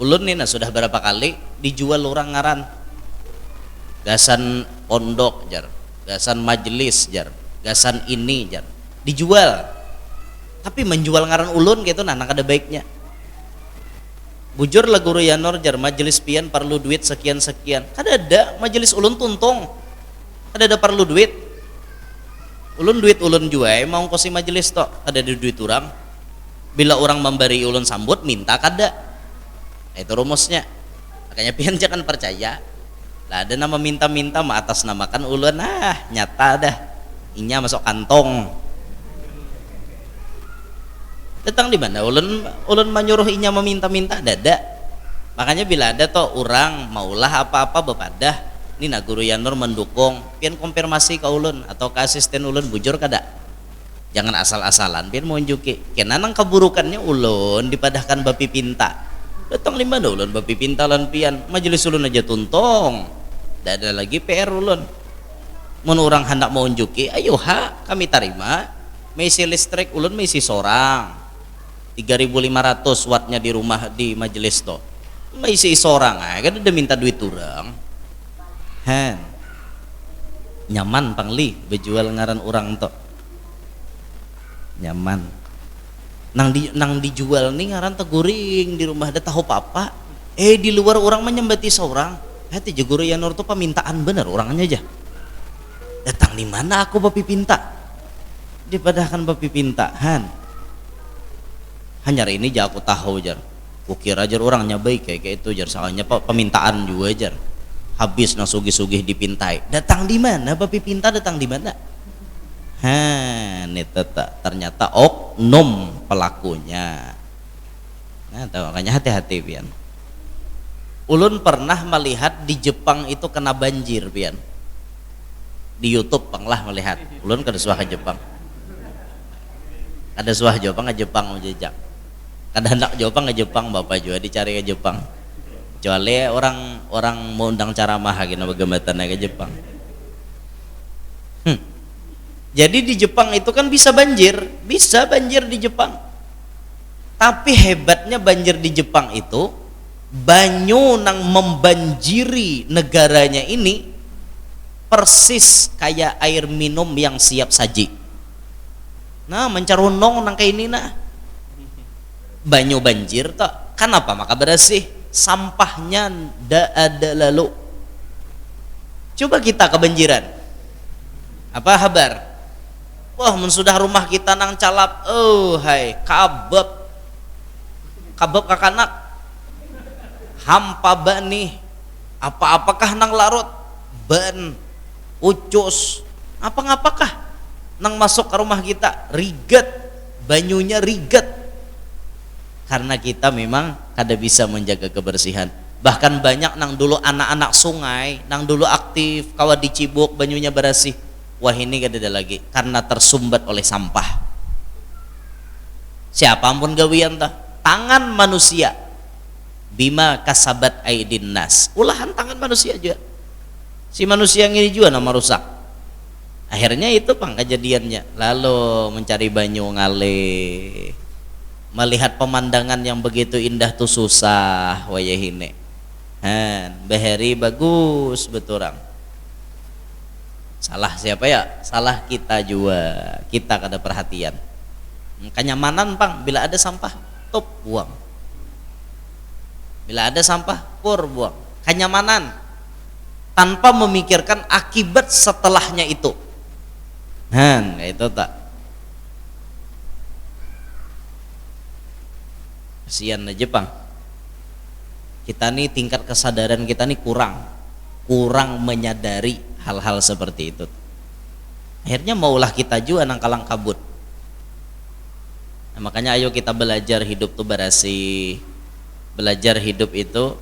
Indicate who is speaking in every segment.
Speaker 1: Ulun nih nah sudah berapa kali dijual orang ngaran gasan pondok jar, gasan majelis jar, gasan ini jar, dijual. Tapi menjual ngaran ulun gitu nah ada baiknya. Bujur lah guru Yanor jar, majelis pian perlu duit sekian-sekian. Kada ada majelis ulun tuntung. Kada ada perlu duit. Ulun duit ulun jual mau kosi majelis tok, kada ada duit orang. Bila orang memberi ulun sambut minta kada. Itu rumusnya. Makanya pian jangan percaya. Lah ada nama minta-minta ma atas namakan ulun nyata dah. Inya masuk kantong. Datang di mana ulun menyuruh inya meminta-minta dada. Makanya bila ada toh orang maulah apa-apa bepadah ini nah guru Yanur mendukung pian konfirmasi ke ulun atau ke asisten ulun bujur kada jangan asal-asalan pian mau unjuki kena nang keburukannya ulun dipadahkan bapi pinta datang lima dah ulun bapi pinta lan pian majelis ulun aja tuntung dak ada lagi PR ulun mun orang hendak mau unjuki ayo kami terima mesi listrik ulun mesi sorang 3.500 wattnya di rumah di majelis to mesi sorang kan udah minta duit orang nyaman pangli bejual ngaran orang to nyaman nang dijual nih ngaran teguring di rumah ada tahu papa di luar orang menyembati seorang hati guru Yanur tuh permintaan bener orangnya aja datang di mana aku bapi pinta dipadahkan bapi pinta hanya hari ini aja aku tahu jar kukira jar orangnya baik kayak itu jar soalnya permintaan juga jar habis nang sugih-sugih dipintai datang di mana bapi pinta datang di mana ini ternyata oknum pelakunya nah makanya hati-hati pian ulun pernah melihat di Jepang itu kena banjir pian di YouTube panglah melihat ulun kada suah ke Jepang ada suah Jepang ke Jepang mau jejak kada hendak Jepang ke Jepang bapak juga dicari ke Jepang kecuali orang mau undang ceramah gini bagambatan ke Jepang jadi di Jepang itu kan bisa banjir di Jepang tapi hebatnya banjir di Jepang itu banyu nang membanjiri negaranya ini persis kayak air minum yang siap saji nah mencarunong nang kayak ini nah banyu banjir tak kenapa maka bersih sampahnya ndak ada lalu coba kita kebanjiran apa kabar wah sudah rumah kita nang calap kabab kakanak hampa bani apa-apakah nang larut ban ucus apa-apakah nang masuk ke rumah kita riget banyunya riget karena kita memang kada bisa menjaga kebersihan bahkan banyak nang dulu anak-anak sungai nang dulu aktif kawa dicibuk banyunya bersih wah ini kada ada lagi karena tersumbat oleh sampah siapa pun gawian tangan manusia bima kasabat aidin nas ulahan tangan manusia juga si manusia yang ini juga nama rusak akhirnya itu kejadiannya lalu mencari banyu ngalih melihat pemandangan yang begitu indah tuh susah wayahine bahari bagus beturang salah siapa ya salah kita juga kita kada perhatian kenyamanan bila ada sampah top buang bila ada sampah buang kenyamanan tanpa memikirkan akibat setelahnya itu itu tak kasihan aja Jepang kita nih tingkat kesadaran kita nih kurang menyadari hal-hal seperti itu akhirnya maulah kita juga nang kalang kabut makanya ayo kita belajar hidup tuh bersih belajar hidup itu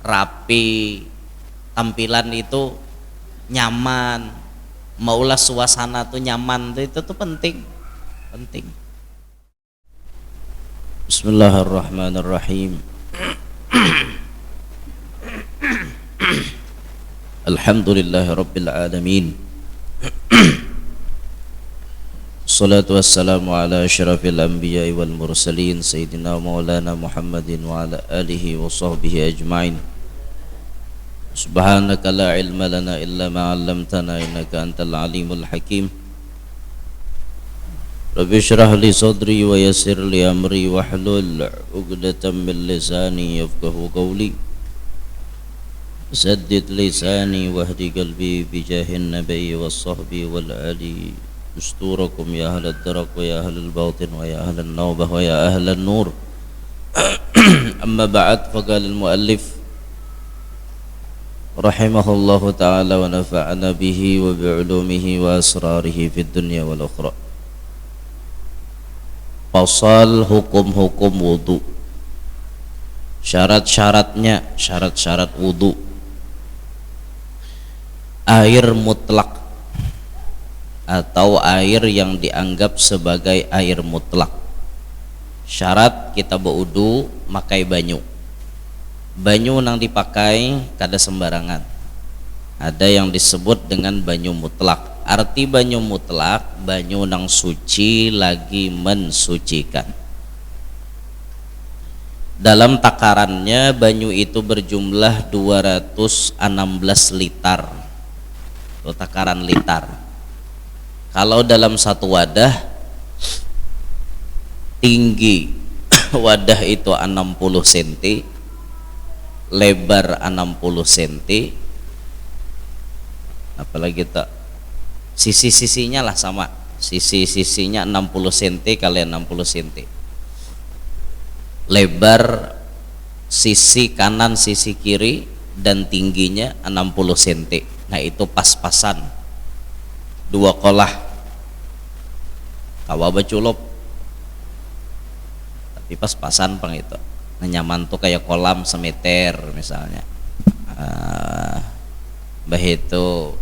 Speaker 1: rapi tampilan itu nyaman maulah suasana tuh nyaman itu tuh penting Bismillahirrahmanirrahim Alhamdulillahirabbil alamin Wassalatu wassalamu ala asyrafil anbiya'i wal mursalin Sayyidina maulana Muhammadin wa ala alihi wa sahbihi ajma'in. Subhanaka la ilma lana illa ma 'allamtana innaka antal alimul hakim. Rabbi shrah li sadri wa yassir li amri wahlul 'uqdatam min lisani yafqahu qawli. Saddid lisani wahdi qalbi bi jahin nabiyyi was sahbi wal ali. Usturakum ya ahlal darak wa ya ahlal batin wa ya ahlal nawbah wa ya ahlal nur. Amma ba'd, faqala al-muallif rahimahullahu ta'ala wa nafa'ana bihi wa bi'ulumihi wa asrarihi fid dunya wal ukhra. Pasal hukum-hukum wudu. Syarat-syaratnya, syarat-syarat wudu. Air mutlak atau air yang dianggap sebagai air mutlak. Syarat kita berwudu makai banyu. Banyu nang dipakai kada sembarangan. Ada yang disebut dengan banyu mutlak. Arti banyu mutlak, banyu nang suci lagi mensucikan. Dalam takarannya banyu itu berjumlah 216 liter. Itu takaran liter. Kalau dalam satu wadah, tinggi wadah itu 60 cm, lebar 60 cm, apalagi tak sisi-sisinya lah sama, sisi-sisinya 60 cm kali 60 cm, lebar sisi kanan sisi kiri dan tingginya 60 cm. Nah itu pas-pasan dua kolah kawa baculop, tapi pas-pasan pang itu. Nah, nyaman tuh kayak kolam semeter misalnya, bah itu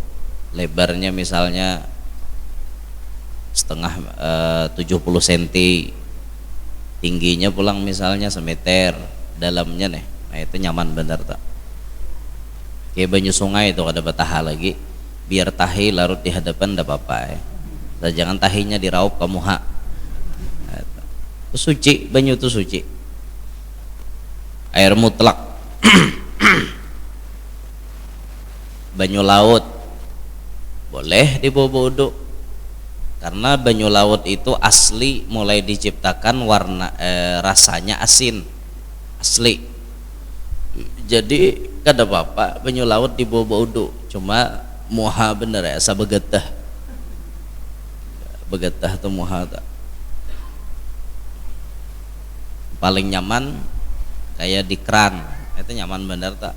Speaker 1: lebarnya misalnya setengah 70 cm, tingginya pulang misalnya semeter, dalamnya nih, nah itu nyaman bener tak. Kayak banyu sungai itu ada bataha lagi, biar tahi larut di hadapan ndak apa-apa ya. Dan jangan tahinya diraup ke muha. Itu suci, banyu itu suci. Air mutlak. Banyu laut boleh dibawa wudu. Karena banyu laut itu asli mulai diciptakan warna rasanya asin. Asli. Jadi kada apa-apa banyu laut dibawa wudu. Cuma muha bener ya, asa begetah tuh muha tak. Paling nyaman kayak di kran, itu nyaman bener tak,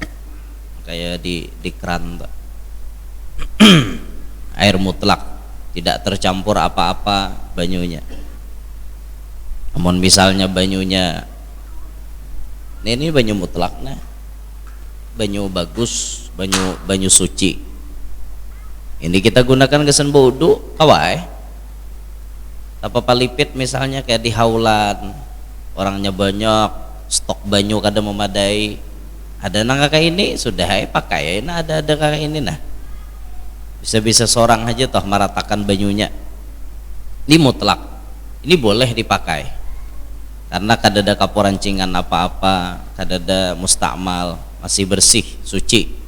Speaker 1: kayak di kran tak. Air mutlak, tidak tercampur apa-apa banyunya. Namun misalnya banyunya ini banyu mutlak nah, banyu bagus, banyu suci, ini kita gunakan kesan wudu kawai. Apa palipit misalnya kayak di haulan, orangnya banyak, stok banyu kada memadai, ada nang kayak ini sudah pakai, nah ada kayak ini nah, bisa seorang aja toh meratakan banyunya. Ini mutlak, ini boleh dipakai karena kada ada kaporancingan apa-apa, kada ada mustakmal, masih bersih, suci.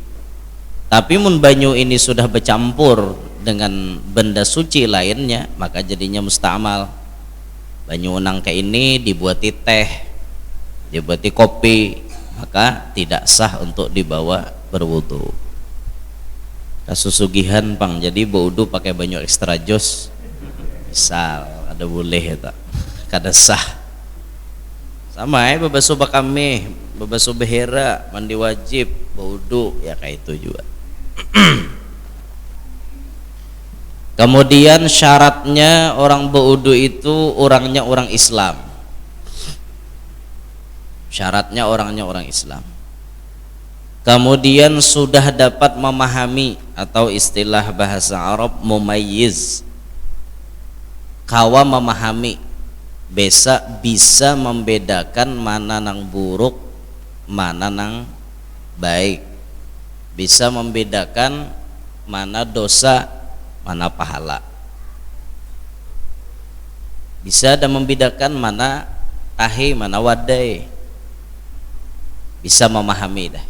Speaker 1: Tapi mun banyu ini sudah bercampur dengan benda suci lainnya, maka jadinya mustamal. Banyu unang kayak ini dibuati teh, dibuati kopi, maka tidak sah untuk dibawa berwudu. Kasusugihan pang, jadi berwudu pakai banyu ekstra jos, misal ada boleh ya tak, kada sah. Sama ya babasuh bakami, babasuh behera, mandi wajib, berwudu ya kayak itu juga. Kemudian syaratnya orang berwudu itu orangnya orang Islam. Syaratnya orangnya orang Islam. Kemudian sudah dapat memahami atau istilah bahasa Arab mumayyiz. Kawa memahami, bisa membedakan mana nang buruk, mana nang baik. Bisa membedakan mana dosa, mana pahala. bisa dan membedakan mana tahi mana wadai, bisa memahami dah.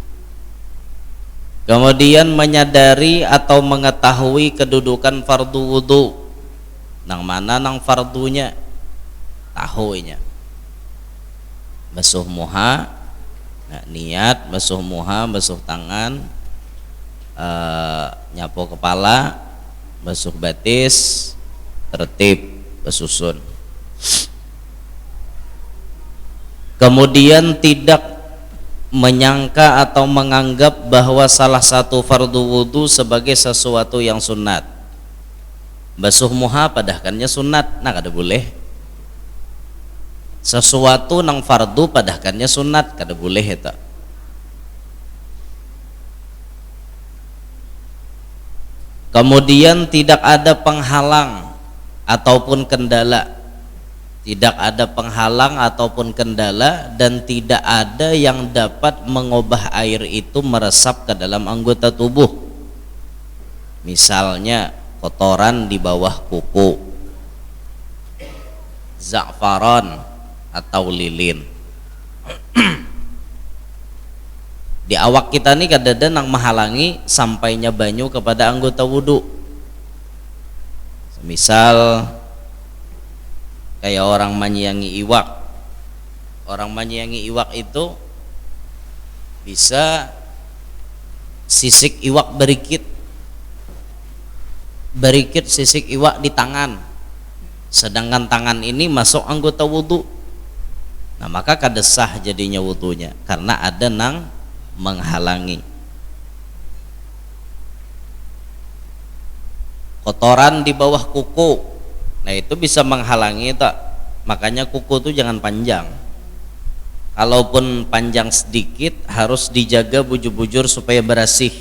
Speaker 1: Kemudian menyadari atau mengetahui kedudukan fardu wudu, nang mana nang fardunya tahunya. Basuh muha, nah, niat basuh muha, basuh tangan, nyapu kepala, basuh batis, tertib, besusun. Kemudian tidak menyangka atau menganggap bahwa salah satu fardu wudu sebagai sesuatu yang sunat. Basuh muha padahkannya sunat, nah kada boleh. Sesuatu nang fardu padahkannya sunat, kada boleh eta. Kemudian tidak ada penghalang ataupun kendala. Tidak ada penghalang ataupun kendala dan tidak ada yang dapat mengubah air itu meresap ke dalam anggota tubuh. Misalnya kotoran di bawah kuku, za'faran atau lilin. Di awak kita nih kadang-kadang nang menghalangi sampainya banyu kepada anggota wudu. Misal kayak orang menyiangi iwak. Orang menyiangi iwak itu bisa sisik iwak berikit sisik iwak di tangan, sedangkan tangan ini masuk anggota wudu. Nah maka kadesah jadinya wudunya karena ada nang menghalangi. Kotoran di bawah kuku, nah itu bisa menghalangi tak, makanya kuku itu jangan panjang. Kalaupun panjang sedikit harus dijaga bujur-bujur supaya berasih,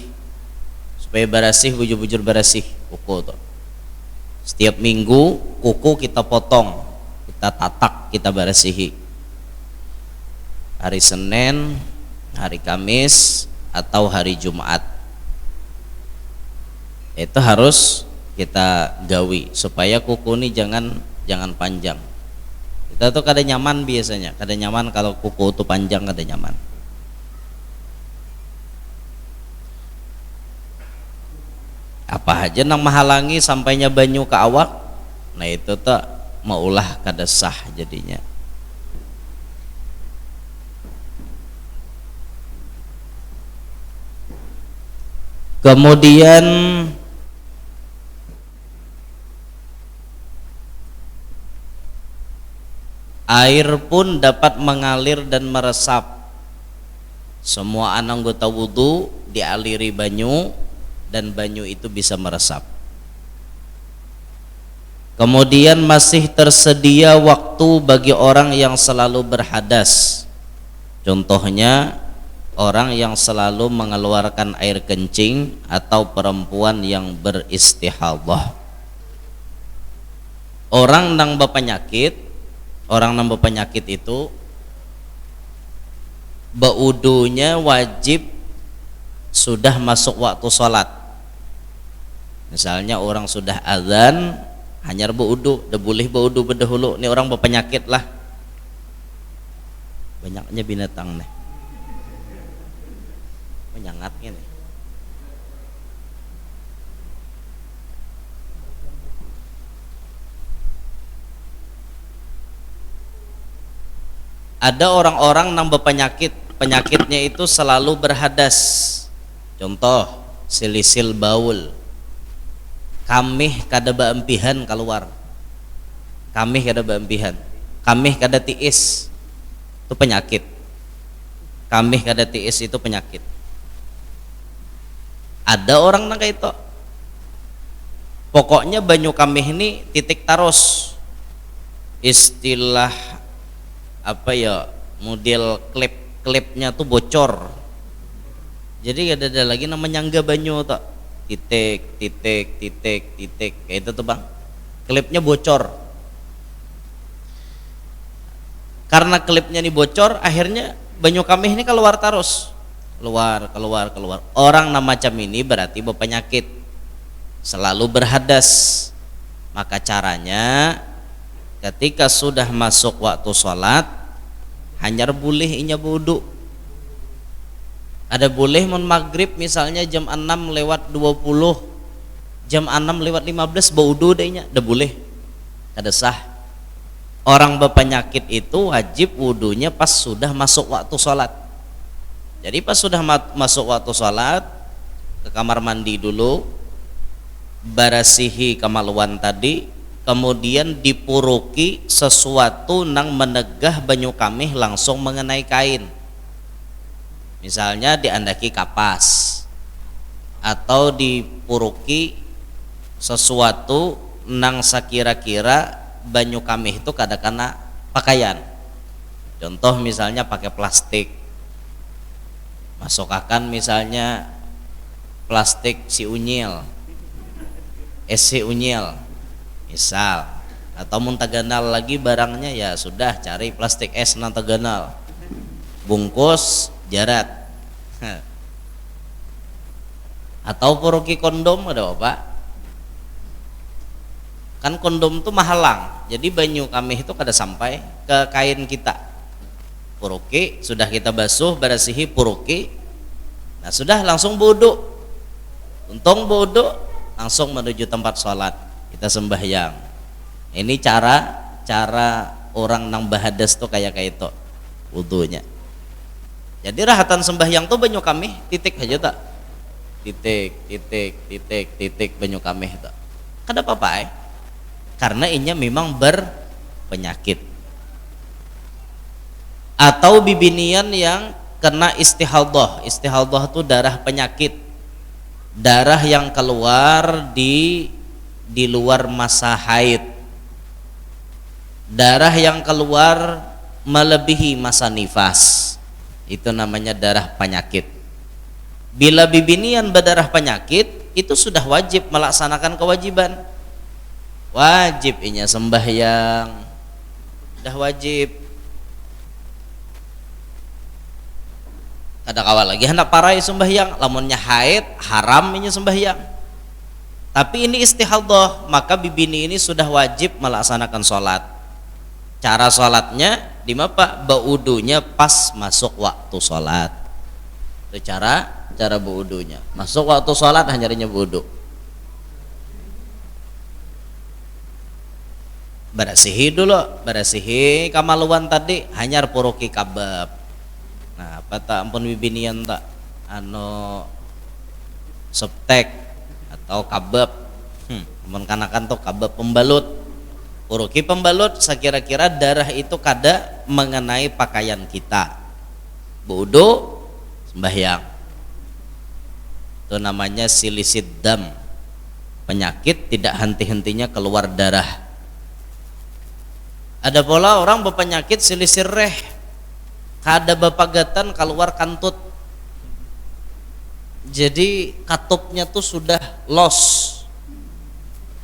Speaker 1: bujur-bujur berasih kuku tuh. Setiap minggu kuku kita potong, kita tatak, kita berasihi. Hari Senin, hari Kamis atau hari Jumat itu harus kita gawi supaya kuku ini jangan panjang. Kita tuh kada nyaman biasanya, kada nyaman kalau kuku itu panjang, kada nyaman. Apa aja nang menghalangi sampainya banyu ke awak, nah itu tuh maulah kada sah jadinya. Kemudian air pun dapat mengalir dan meresap. Semua anggota wudu dialiri banyu dan banyu itu bisa meresap. Kemudian masih tersedia waktu bagi orang yang selalu berhadas. Contohnya orang yang selalu mengeluarkan air kencing atau perempuan yang beristihadah. Orang nang berpenyakit itu baudunya wajib sudah masuk waktu sholat. Misalnya orang sudah azan hanyar baudu, dah boleh baudu berdahulu. Ini orang berpenyakit lah, banyaknya binatang nih menyangatnya nih. Ada orang-orang yang penyakitnya itu selalu berhadas. Contoh silisil baul, kamih kada baempihan keluar, kamih kada baempihan, kamih kada tiis, itu penyakit. Kamih kada tiis itu penyakit. Ada orang nang kayak itu, pokoknya banyu kamih ini titik tarus, istilah apa ya, model klipnya tuh bocor, jadi gak ada lagi namanya nyangga banyu tak, titik kayak itu tuh bang, klipnya bocor. Karena klipnya ini bocor, akhirnya banyu kamih ini keluar terus, keluar. Orang nama macam ini berarti berpenyakit, selalu berhadas. Maka caranya ketika sudah masuk waktu sholat hanyar boleh inya wudu. Ada boleh mun maghrib misalnya jam 6 lewat 20, jam 6 lewat 15 wudu deh nya, dah boleh. Kada sah. Orang berpenyakit itu wajib wudunya pas sudah masuk waktu sholat. Jadi pas sudah masuk waktu sholat, ke kamar mandi dulu, barasihi kamaluan tadi, kemudian dipuruki sesuatu nang menegah banyu kamih langsung mengenai kain. Misalnya diandaki kapas, atau dipuruki sesuatu nang sakira-kira banyu kamih itu kada kena pakaian. Contoh misalnya pakai plastik, masukakan misalnya plastik si unyil, es si unyil misal, atau mun taganal lagi barangnya ya sudah cari plastik es nang taganal, bungkus jarat. Atau puruki kondom ada apa? Kan kondom tuh mahalang, jadi banyu kamih itu kada sampai ke kain kita. Puruki, sudah kita basuh, barasihi, puruki, nah sudah langsung wudu. Untung wudu langsung menuju tempat sholat, kita sembahyang. Ini cara orang nang bahadas tuh kayak itu wudunya. Jadi rahatan sembahyang tuh banyu kamih titik aja tak, titik banyu kamih tak, kada apa-apa karena inya memang berpenyakit. Atau bibinian yang kena istihadah. Istihadah itu darah penyakit, darah yang keluar di luar masa haid, darah yang keluar melebihi masa nifas, itu namanya darah penyakit. Bila bibinian berdarah penyakit, itu sudah wajib melaksanakan kewajiban. Wajib inya sembahyang, dah wajib. Kada kawal lagi hendak parai sembahyang, lamunnya haid haram inya sembahyang. Tapi ini istihadah, maka bibini ini sudah wajib melaksanakan sholat. Cara sholatnya di mapa? Baudunya pas masuk waktu sholat. Itu cara baudunya. Masuk waktu sholat hanyarinya baudu. Barasihi dulu, barasihi kamaluan tadi hanyar puruki kabab. Nah, apa tak ampun bibinian tak septek atau kabab. Ampun kanakan tuh kabab pembalut. Puruki pembalut sekira-kira darah itu kada mengenai pakaian kita. Wudu sembahyang. Itu namanya silisid dam. Penyakit tidak henti-hentinya keluar darah. Ada pula orang berpenyakit silisir reh, kada bapagatan keluar kantut. Jadi katupnya tuh sudah los.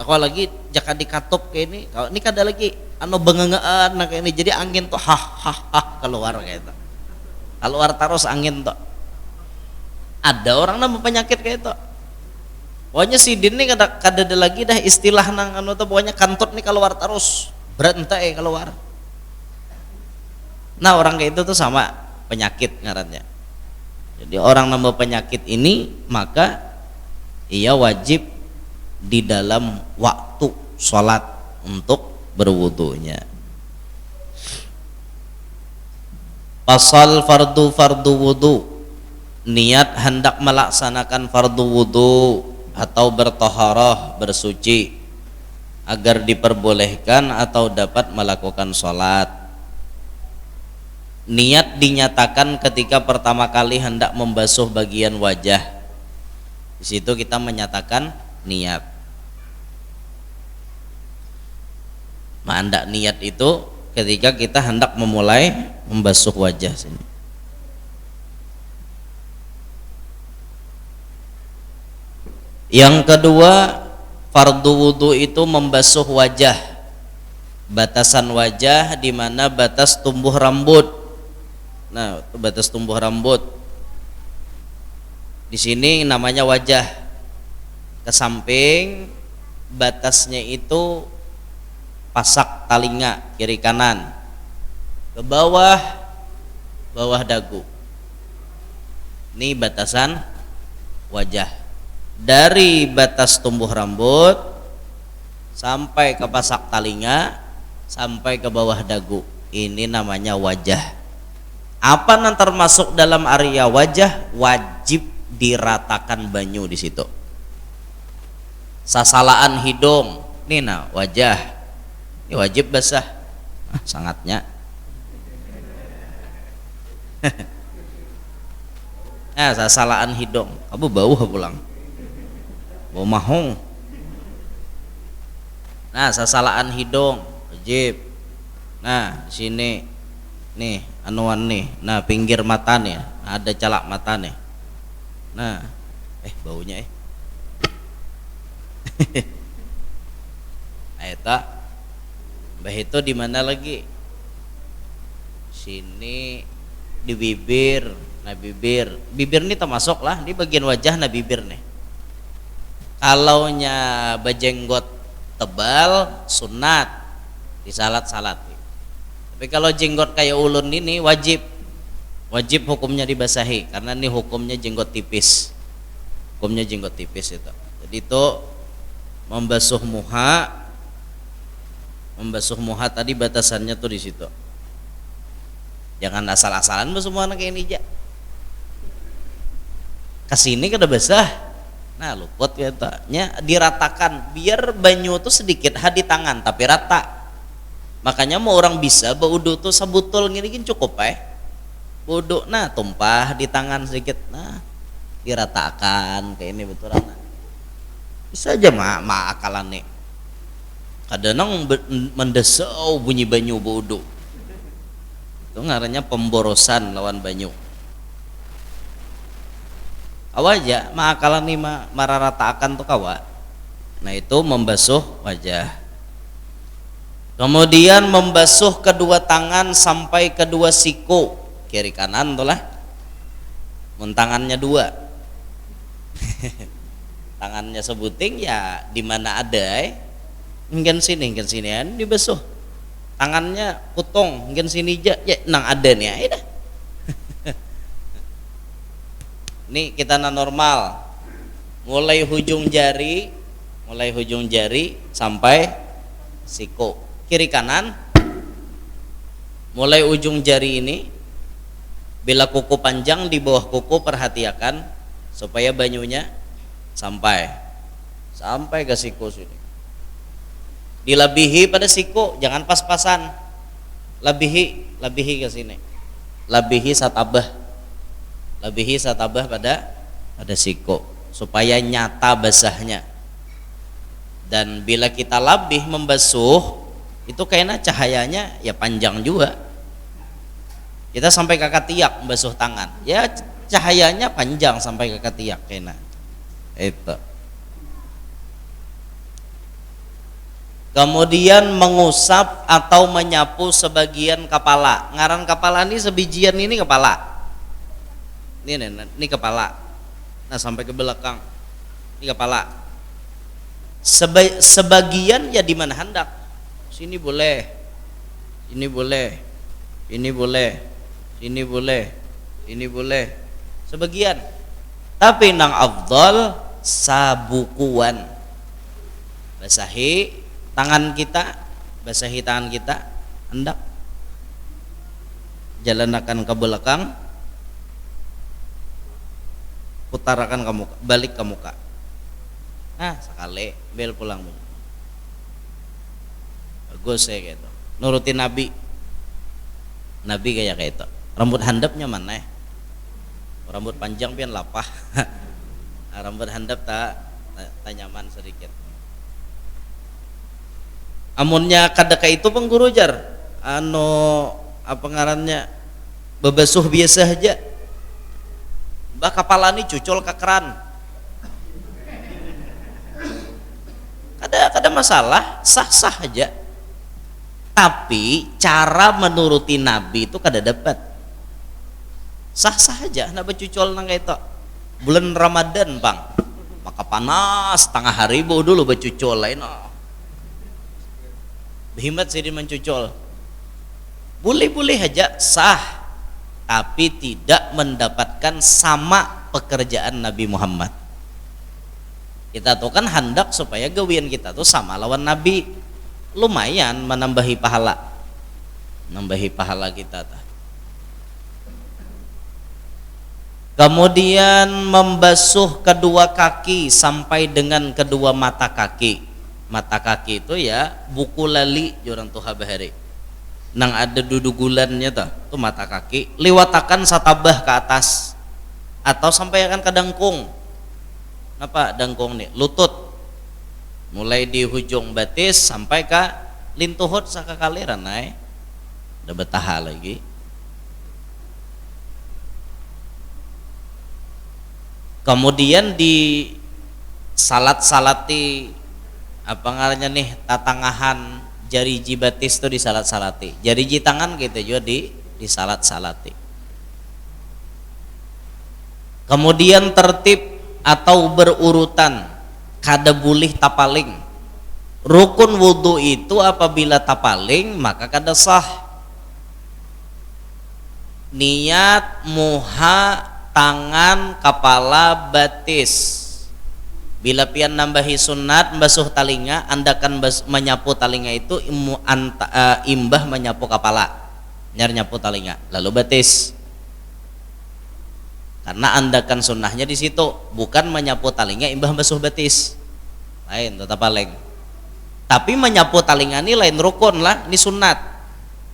Speaker 1: Kalau lagi jaka dikatup kayak ini, kalau ini kada lagi bengengaan kayak ini, jadi angin tuh keluar kayak itu. Keluar terus angin tuh. Ada orang nambah penyakit kayak itu. Pokoknya sidin nih kada ada lagi dah istilah nang tuh pokoknya kantut nih keluar terus. Berantai keluar. Nah orang kayak itu tuh sama penyakit ngarannya. Jadi orang nambah penyakit ini maka ia wajib di dalam waktu sholat untuk berwudunya. Pasal fardu wudu, niat hendak melaksanakan fardu wudu atau bertoharoh bersuci agar diperbolehkan atau dapat melakukan sholat. Niat dinyatakan ketika pertama kali hendak membasuh bagian wajah. Di situ kita menyatakan niat. Hendak niat itu ketika kita hendak memulai membasuh wajah sini. Yang kedua, fardu wudu itu membasuh wajah, batasan wajah di mana batas tumbuh rambut. Nah, itu batas tumbuh rambut. Di sini namanya wajah. Ke samping batasnya itu pasak talinga kiri kanan, ke bawah dagu. Ini batasan wajah. Dari batas tumbuh rambut sampai ke pasak talinga sampai ke bawah dagu. Ini namanya wajah. Apa yang termasuk dalam area wajah? Wajib diratakan banyu di situ. Sasalaan hidung, ini nah wajah. Ini wajib basah. Sangatnya. Nah, sasalaan hidung, kamu bau pulang, bau mahong. Nah, sasalaan hidung wajib. Nah, di sini nih anuan nih, nah pinggir mata nih, ada calak mata nih. Nah, baunya Nah, itu di mana lagi? Sini di bibir. Nah, bibir ini termasuk lah di bagian wajah. Nah, bibir nih. Kalau nya bajenggot tebal sunat disalat-salat. Tapi kalau jenggot kayak ulun ini wajib hukumnya dibasahi karena ini hukumnya jenggot tipis. Hukumnya jenggot tipis itu. Jadi itu membasuh muha tadi batasannya tuh di situ. Jangan asal-asalan basuh muha kayak ini aja. Kesini kada basah. Nah, luput katanya diratakan biar banyu tuh sedikit di tangan tapi rata. Makanya mau orang bisa baudu tuh sabutul gini cukup wudu, nah tumpah di tangan sedikit, nah diratakan kayak ini betul. Nah, bisa aja akalan nih. Kadang mendesau bunyi banyu baudu. Itu ngarannya pemborosan lawan banyu. Kawa aja akalan nih mararatakan tuh kawa. Nah, itu membasuh wajah. Kemudian membasuh kedua tangan sampai kedua siku, kiri kanan tuh lah. Tangannya dua. Tangannya sebuting ya di mana ada mungkin sini dibasuh. Tangannya putung mungkin sini aja ya nang ada nih dah. Ini kita normal. Mulai hujung jari sampai siku. Kiri kanan mulai ujung jari ini, bila kuku panjang di bawah kuku perhatikan supaya banyunya sampai ke siku sini. Dilebihi pada siku, jangan pas-pasan. Lebihi ke sini. Lebihi satabah pada siku supaya nyata basahnya. Dan bila kita lebih membasuh itu kayaknya cahayanya ya panjang juga. Kita sampai ke ketiak membasuh tangan, ya cahayanya panjang sampai ke ketiak kayaknya. Itu. Kemudian mengusap atau menyapu sebagian kepala. Ngaran kepala ini sebijian ini kepala. Ini kepala. Nah, sampai ke belakang. Ini kepala. Sebagian ya di mana hendak. Sini boleh, ini boleh, ini boleh, sebagian. Tapi nang afdal sabukuan. Basahi tangan kita, hendak jalanakan ke belakang, putarakan ke muka, balik ke muka. Nah, sekali bel pulang. Bagus ya gitu. Nurutin Nabi kayak itu. Rambut handapnya mana? Rambut panjang pian lapah. Rambut handap tak nyaman sedikit. Amunnya kadaka itu pengguru jar. Apa ngarannya? Bebasuh biasa aja. Mbak kepala ini cucol ke keran. Kada masalah, sah-sah aja. Tapi cara menuruti Nabi itu kada dapat. Sah-sah aja, nak bercucol nang itu. Bulan Ramadan, Bang. Maka panas, tengah hari dulu bercucol lain. Berhimat sidin mencucul. Boleh-boleh aja sah, tapi tidak mendapatkan sama pekerjaan Nabi Muhammad. Kita tuh kan hendak supaya gawian kita tuh sama lawan Nabi, lumayan menambahi pahala, kita tuh. Kemudian membasuh kedua kaki sampai dengan kedua mata kaki. Mata kaki itu ya buku lali orang tuh bahari. Nang ada dudugulannya tuh mata kaki, liwatakan satabah ke atas atau sampai akan ke dangkung. Apa dangkung nih? Lutut. Mulai di hujung batis sampai ke lintuhut sakakaliran naik. Udah betah lagi. Kemudian di salat-salati apa ngarannya nih tatangahan jari jibatis tuh di salat-salati. Jari jitangan gitu juga di salat-salati. Kemudian tertib atau berurutan kada boleh tapaling. Rukun wudu itu apabila tapaling maka kada sah. Niat muha tangan kepala batis. Bila pian nambahi sunat basuh talinga, andakan menyapu talinga itu imbah menyapu kepala, nyar nyapu talinga lalu batis. Karena andakan sunnahnya di situ, bukan menyapu talinga imbah basuh batis, lain tetap paling. Tapi menyapu talinga ini lain rukun lah, ini sunat.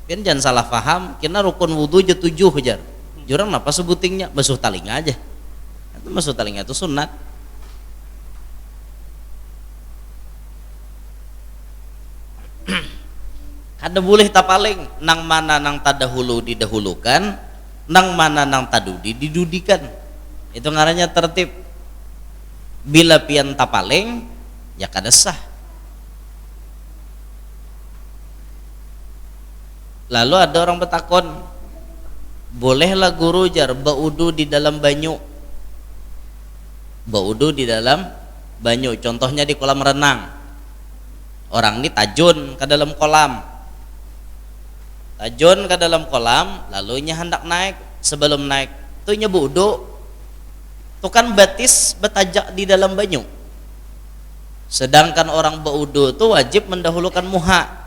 Speaker 1: Pian jangan salah paham, kena rukun wudu je 7 jar. Jurang apa sebutingnya basuh talinga aja. Itu basuh talinga itu sunat. Kada boleh tapaling, nang mana nang tadahulu didahulukan, nang mana nang tadudi didudikan. Itu ngarannya tertib. Bila pian tapaling ya kada sah. Lalu ada orang bertakon, bolehlah guru jar baudu di dalam banyu. Baudu di dalam banyu, contohnya di kolam renang. Orang ini tajun ke dalam kolam. Tajun ke dalam kolam, lalu nya hendak naik. Sebelum naik, tuh nya budu. Tuh kan batis betajak di dalam banyu. Sedangkan orang baudu tuh wajib mendahulukan muha.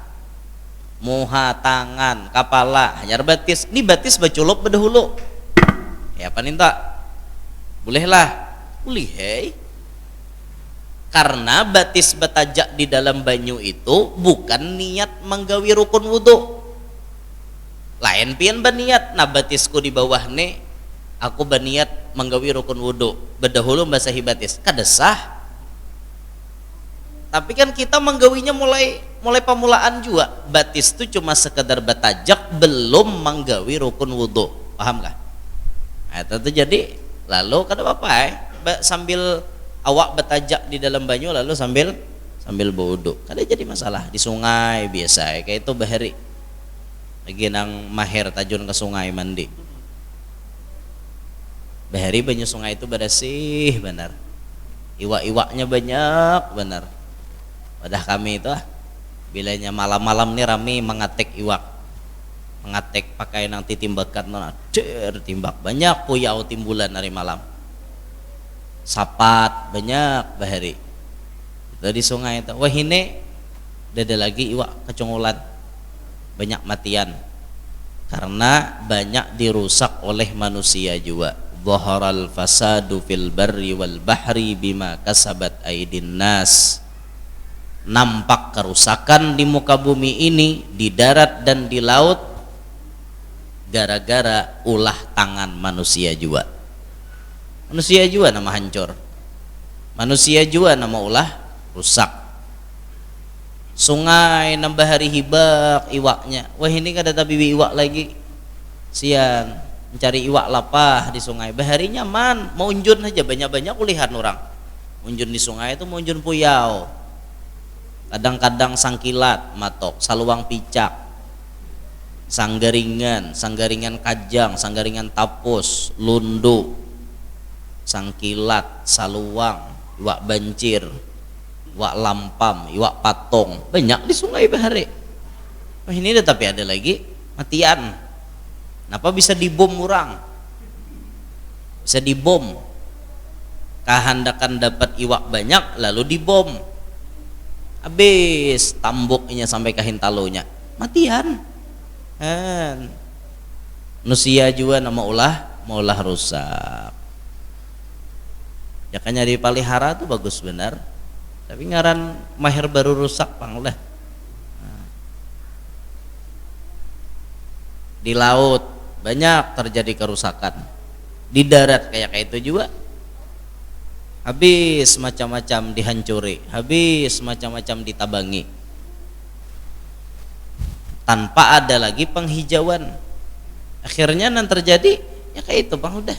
Speaker 1: Muha, tangan, kepala, hanyar batis. Ini batis baculup berdahulu. Ya apa ninta? Bolehlah. Boleh. Karena batis betajak di dalam banyu itu bukan niat menggawi rukun wudu. Lain pian baniat, nah batisku di bawah nih, aku baniat menggawi rukun wudu. Berdahulu basahi batis, kada sah. Tapi kan kita menggawinya mulai pemulaan juga. Batis itu cuma sekedar betajak, belum menggawi rukun wudu. Paham kah? Nah, itu jadi lalu kada apa-apa sambil awak betajak di dalam banyu lalu sambil berwudu. Kada jadi masalah di sungai biasa kayak itu bahari. Lagi nang mahir tajun ke sungai mandi. Bahari banyu sungai itu bersih benar. Iwak-iwaknya banyak benar. Wadah kami itu bilanya malam-malam nih rame mengatek iwak. Mengatek pakai nang titimbakan timbak banyak puyau timbulan hari malam. Sapat banyak bahari. Itu di sungai itu. Wah ini ada lagi iwak kecungulan. Banyak matian karena banyak dirusak oleh manusia juga. Dhaharal fasadu fil barri wal bahri bima kasabat aidin nas. Nampak kerusakan di muka bumi ini, di darat dan di laut, gara-gara ulah tangan manusia juga. Manusia juga nama hancur, manusia juga nama ulah rusak. Sungai nambah hari hibak iwaknya. Wah ini kada tabibi iwak lagi. Sian mencari iwak lapah di sungai. Bahari nyaman, mau unjun aja banyak-banyak ulihan orang. Unjun di sungai itu mau unjun puyau. Kadang-kadang sangkilat matok, saluang picak. Sanggaringan kajang, sanggaringan tapus, lundu. Sangkilat, saluang, iwak bancir, iwak lampam, iwak patong, banyak di sungai bahari. Oh ini ada tapi ada lagi matian. Kenapa bisa dibom orang? Bisa dibom. Kehendakan dapat iwak banyak lalu dibom. Habis tambuknya sampai ke hintalonya. Matian. Manusia juga nama maulah rusak. Ya kan dipelihara tuh bagus benar. Tapi ngaran mahir baru rusak panglah. Di laut banyak terjadi kerusakan, di darat kayak itu juga, habis macam-macam dihancuri, habis macam-macam ditabangi, tanpa ada lagi penghijauan. Akhirnya yang terjadi ya kayak itu bang, udah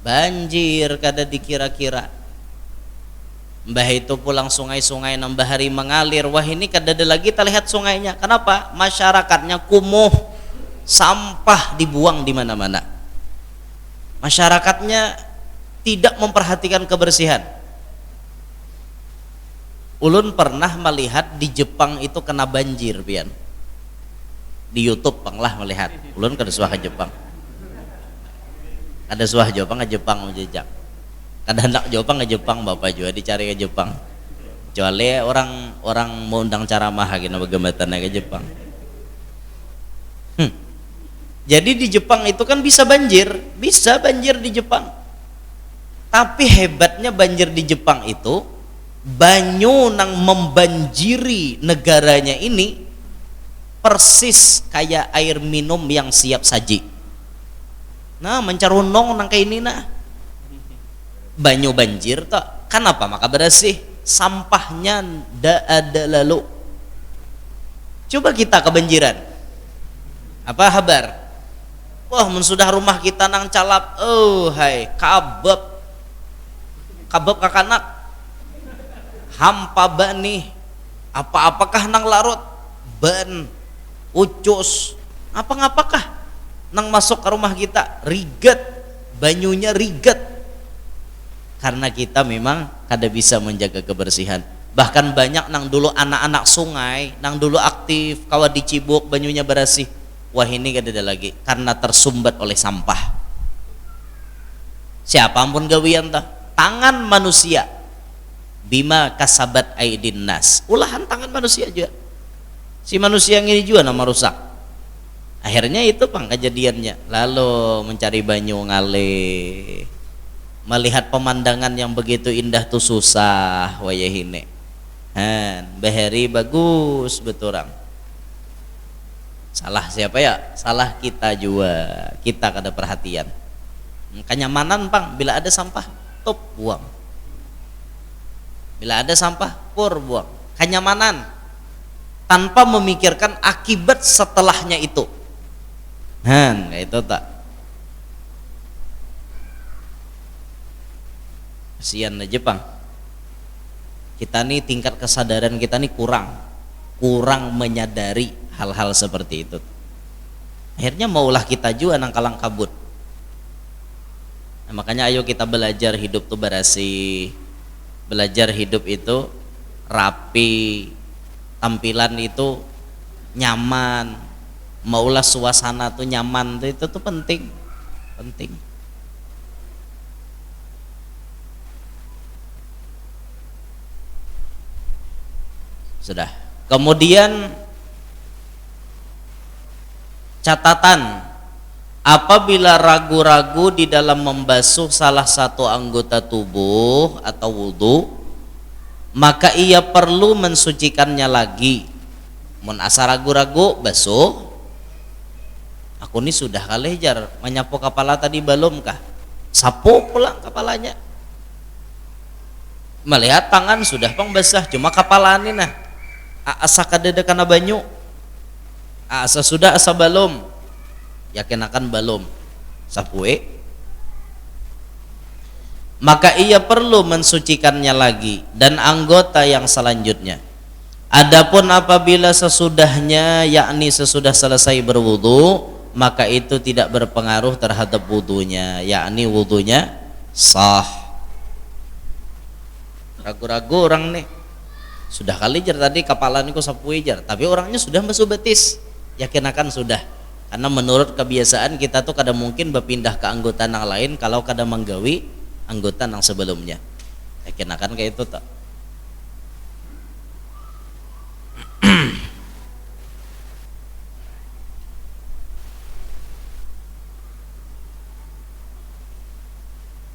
Speaker 1: banjir kada dikira-kira. Mbah itu pulang sungai-sungai nambah hari mengalir, wah ini kada ada lagi terlihat sungainya. Kenapa? Masyarakatnya kumuh, sampah dibuang di mana-mana. Masyarakatnya tidak memperhatikan kebersihan. Ulun pernah melihat di Jepang itu kena banjir, pian. Di YouTube panglah melihat. Ulun kada suah ke Jepang. Ada suah Jepang ke Jepang menjejak. Kada hendak Jepang ke Jepang, bapak juga dicari ke Jepang. Kecuali orang mau undang ceramah gini bagaimana ke Jepang. Jadi di Jepang itu kan bisa banjir di Jepang. Tapi hebatnya banjir di Jepang itu, banyu nang membanjiri negaranya ini persis kayak air minum yang siap saji. Nah, mencarunong nang kayak ini nah. Banyu banjir toh. Kenapa? Maka bersih. Sampahnya ndak ada lalu. Coba kita kebanjiran. Apa kabar? Wah, mensudah rumah kita nang calap, oh hai, kabep kakanak, hampa bani, apa-apakah nang larut, ban, ucus, apa-ngapakah nang masuk ke rumah kita, riget, banyunya riget, karena kita memang kada bisa menjaga kebersihan. Bahkan banyak nang dulu anak-anak sungai, nang dulu aktif, kawa dicibuk, banyunya bersih. Wah ini gak ada lagi karena tersumbat oleh sampah. Siapa pun gawian tah, tangan manusia, bima kasabat aidin nas, ulahan tangan manusia juga. Si manusia yang ini juga nama rusak. Akhirnya itu pang kejadiannya. Lalu mencari banyu ngalih, melihat pemandangan yang begitu indah tuh susah wayahine. Bahari bagus beturang. Salah siapa ya? Salah kita juga. Kita kada perhatian. Kenyamanan pang, bila ada sampah, top buang. Bila ada sampah, pur buang. Kenyamanan tanpa memikirkan akibat setelahnya itu. Kayak itu tak. Kasihan aja pang. Kita nih tingkat kesadaran kita nih kurang menyadari hal-hal seperti itu. Akhirnya maulah kita juga nang kalang kabut. Nah, makanya ayo kita belajar hidup tuh bersih, belajar hidup itu rapi, tampilan itu nyaman, maulah suasana tuh nyaman tuh, itu tuh penting. Sudah. Kemudian catatan, apabila ragu-ragu di dalam membasuh salah satu anggota tubuh atau wudu, maka ia perlu mensucikannya lagi. Mun asa ragu-ragu basuh. Aku ini sudah kali jar menyapu kepala tadi belum kah? Sapu pulang kepalanya. Melihat tangan sudah pang basah, cuma kepala ini nah. Asa kadeda kana banyu. Asa sudah asa balom, yakin akan balom sapue, maka ia perlu mensucikannya lagi dan anggota yang selanjutnya. Adapun apabila sesudahnya, yakni sesudah selesai berwudu, maka itu tidak berpengaruh terhadap wudunya, yakni wudunya sah. Ragu-ragu orang nih, sudah kali jar tadi kepala niku sapui jar, tapi orangnya sudah basuh betis, yakin akan sudah. Karena menurut kebiasaan kita tuh kadang mungkin berpindah ke anggota yang lain kalau kadang menggawi anggota yang sebelumnya, yakin akan kayak itu tak.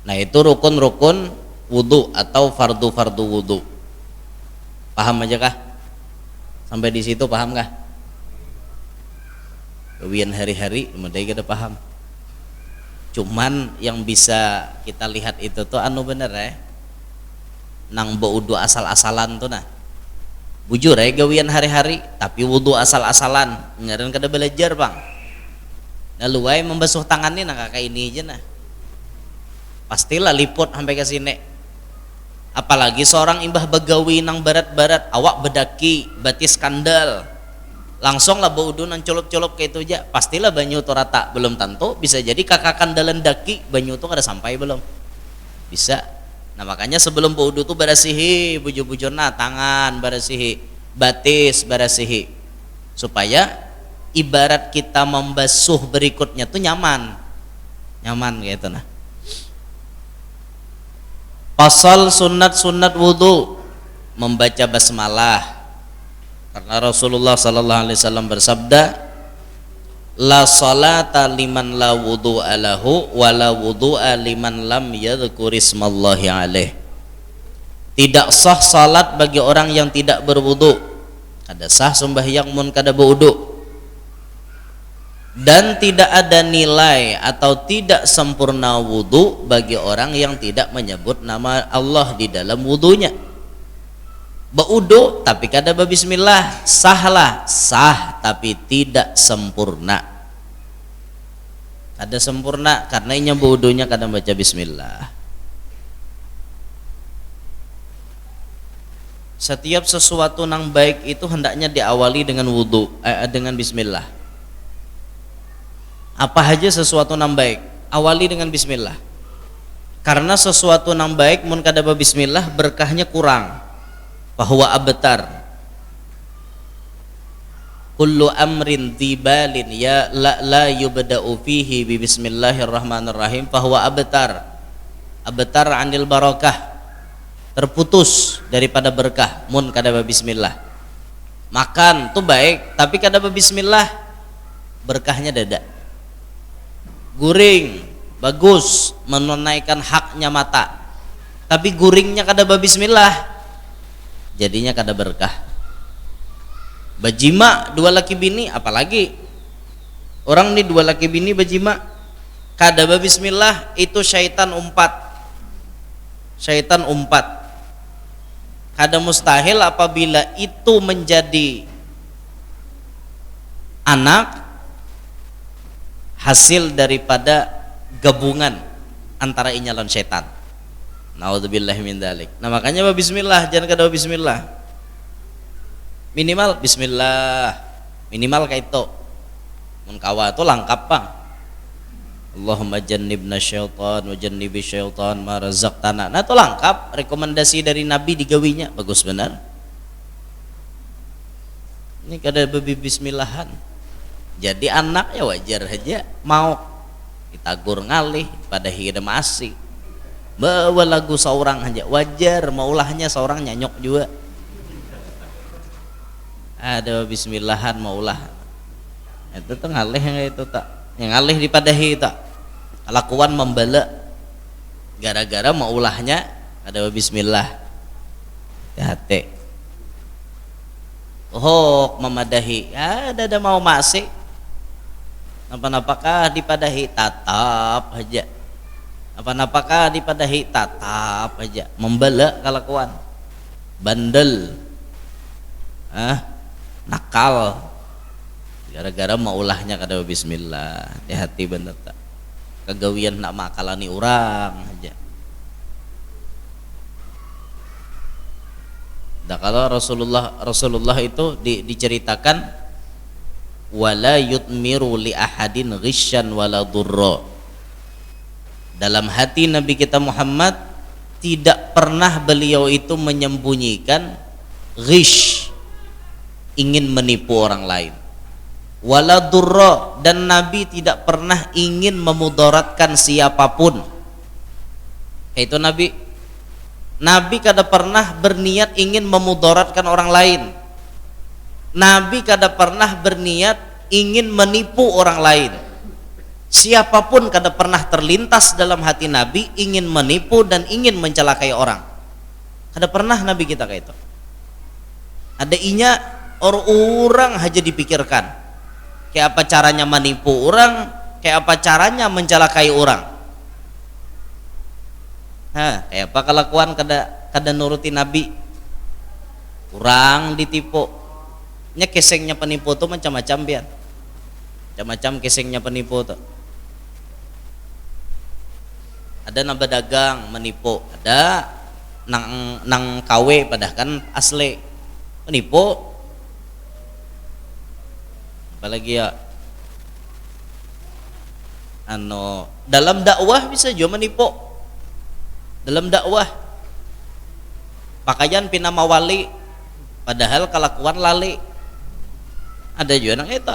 Speaker 1: Nah itu rukun-rukun wudu atau fardu-fardu wudu. Paham aja kah? Sampai di situ paham kah? Gawian hari-hari, kemudian kita paham. Cuman yang bisa kita lihat itu tuh anu bener ya, nang wudu asal-asalan tuh nah. Bujur ya gawian hari-hari, tapi wudu asal-asalan, ngaren kada belajar bang. Nah luai membasuh tangannya nah kakak ini aja nah. Pastilah liput sampai ke sini. Apalagi seorang imbah begawi nang barat-barat, awak bedaki, batis kandal, langsung lah baudu nang colup-colup kayak itu aja, pastilah banyu tu rata. Belum tentu, bisa jadi kakak kandalan daki banyu tu kada sampai belum, bisa. Nah makanya sebelum baudu tu barasihi bujur-bujurna tangan, barasihi batis, barasihi, supaya ibarat kita membasuh berikutnya tuh nyaman gitu nah. Pasal sunat-sunat wudu, membaca basmalah, karena Rasulullah sallallahu alaihi wasallam bersabda, la salata liman la wudu'a lahu wa la wudu'a liman lam yadhkur ismallahi alaih. Tidak sah salat bagi orang yang tidak berwudu, kada sah sembahyang mun kada berwudu, dan tidak ada nilai atau tidak sempurna wudu bagi orang yang tidak menyebut nama Allah di dalam wudunya. Berwudu tapi kada berbismillah, sahlah, sah tapi tidak sempurna. Kada sempurna karena inya berwudunya kada baca bismillah. Setiap sesuatu nang baik itu hendaknya diawali dengan wudu, dengan bismillah. Apa aja sesuatu nang baik, awali dengan bismillah. Karena sesuatu nang baik mun kada bismillah berkahnya kurang. Bahwa abtar kullu amrin dibalin ya la yubda'u fihi bi bismillahirrahmanirrahim bahwa abtar anil barakah, terputus daripada berkah mun kada bismillah. Makan tuh baik tapi kada bismillah berkahnya dadak. Guring bagus menunaikan haknya mata, tapi guringnya kada bismillah jadinya kada berkah. Bajima dua laki bini, apalagi orang nih dua laki bini bajima kada bismillah, itu syaitan umpat kada mustahil apabila itu menjadi anak hasil daripada gabungan antara inya lawan setan. Naudzubillah min dzalik. Nah makanya bismillah, jangan kada bismillah. Minimal bismillah, minimal kayak itu. Mun kawa itu lengkap bang. Allahumma jannibna syaitan wa jannibi syaitan ma razaqtana. Nah itu lengkap, rekomendasi dari Nabi digawinya, bagus benar. Ini kada bismillahan. Jadi anak ya wajar aja mau ditagur ngalih pada hidup masih bawa lagu seorang aja wajar, maulahnya seorang nyanyok juga ada bismillahan maulah itu tuh ngalih yang itu tak yang ngalih dipadahi tak kelakuan membela gara-gara maulahnya ada bismillah hati memadahi ada mau masih apa-apakah dipadahi tatap aja, apa-apakah dipadahi tatap aja, membela kelakuan bandel nakal gara-gara maulahnya kada bismillah. Hati-hati bener tak kegawian nak makalani orang aja. Nah kalau Rasulullah itu diceritakan wala yutmiru li ahadin ghisyan wala durra. Dalam hati Nabi kita Muhammad tidak pernah beliau itu menyembunyikan Ghish, ingin menipu orang lain. Wala durra, dan Nabi tidak pernah ingin memudaratkan siapapun. Itu Nabi kada pernah berniat ingin memudaratkan orang lain. Nabi kada pernah berniat ingin menipu orang lain. Siapapun kada pernah terlintas dalam hati Nabi ingin menipu dan ingin mencelakai orang. Kada pernah Nabi kita kayak itu. Ada inya orang aja dipikirkan. Kayak apa caranya menipu orang, kayak apa caranya mencelakai orang. Kayak apa kelakuan kada nuruti Nabi. Orang ditipu. Nya kesengnya penipu tuh macam-macam biar. Macam-macam kesengnya penipu tuh. Ada nambah dagang menipu, ada nang KW padahal kan asli menipu. Apalagi ya dalam dakwah bisa juga menipu. Dalam dakwah pakaian pinama wali padahal kelakuan lali. Ada juga nang eta